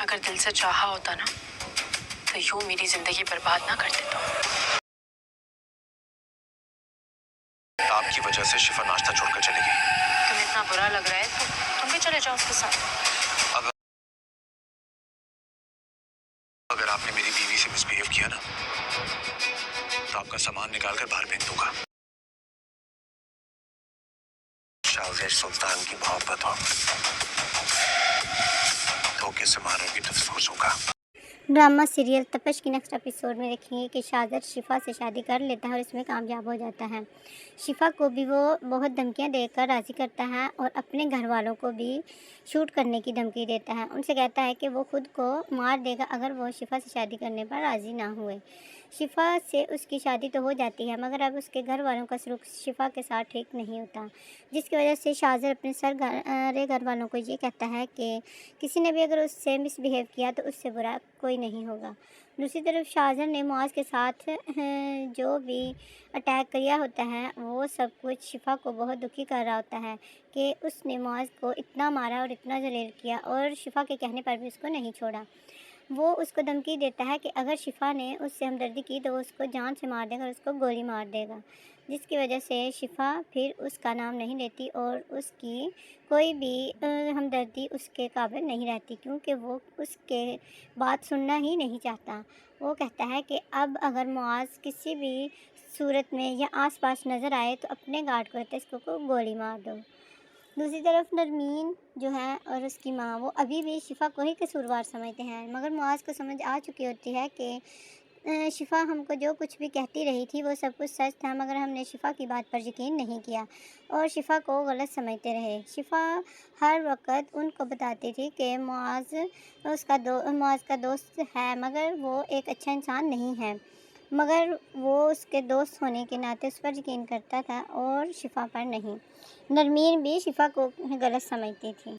अगर दिल से चाहा होता ना तो यूं मेरी जिंदगी बर्बाद ना कर देता। आपकी वजह से शिफा नाश्ता छोड़कर चली गई। तुम्हें इतना बुरा लग रहा है तो तुम भी चले जाओ उसके साथ। अगर आपने मेरी बीवी से मिसबिहेव किया ना तो आपका सामान निकाल कर बाहर फेंक दूंगा। शाहजेब सुल्तान की मोहब्बत हो, धोखे से मारोगी तो सोचूंगा। ड्रामा सीरियल तपश की नेक्स्ट एपिसोड में देखेंगे कि शाहज़र शिफा से शादी कर लेता है और इसमें कामयाब हो जाता है। शिफा को भी वो बहुत धमकियां देकर राज़ी करता है और अपने घर वालों को भी शूट करने की धमकी देता है। उनसे कहता है कि वो खुद को मार देगा अगर वो शिफा से शादी करने पर राज़ी ना हुए। शिफा से उसकी शादी तो हो जाती है मगर अब उसके घर वालों का सलूक शिफा के साथ ठीक नहीं होता, जिसकी वजह से शाहज़र अपने सारे घर वालों को ये कहता है कि किसी ने भी अगर उससे मिसबिहेव किया तो उससे बुरा कोई नहीं होगा। दूसरी तरफ शाहज़र ने मुआज़ के साथ जो भी अटैक किया होता है वो सब कुछ शिफा को बहुत दुखी कर रहा होता है कि उसने मुआज़ को इतना मारा और इतना जलील किया और शिफा के कहने पर भी उसको नहीं छोड़ा। वो उसको धमकी देता है कि अगर शिफा ने उससे हमदर्दी की तो वो उसको जान से मार देगा और उसको गोली मार देगा, जिसकी वजह से शिफा फिर उसका नाम नहीं लेती और उसकी कोई भी हमदर्दी उसके काबिल नहीं रहती, क्योंकि वो उसके बात सुनना ही नहीं चाहता। वो कहता है कि अब अगर मुआज़ किसी भी सूरत में या आसपास नज़र आए तो अपने गार्ड को कहते इसको गोली मार दो। दूसरी तरफ नरमीन जो है और उसकी माँ वो अभी भी शिफा को ही कसूरवार समझते हैं, मगर मुआज़ को समझ आ चुकी होती है कि शिफा हमको जो कुछ भी कहती रही थी वो सब कुछ सच था, मगर हमने शिफा की बात पर यकीन नहीं किया और शिफा को गलत समझते रहे। शिफा हर वक्त उनको बताती थी कि मुआज़ का दोस्त है मगर वो एक अच्छा इंसान नहीं है, मगर वो उसके दोस्त होने के नाते उस पर यकीन करता था और शिफा पर नहीं। नरमीन भी शिफा को गलत समझती थी।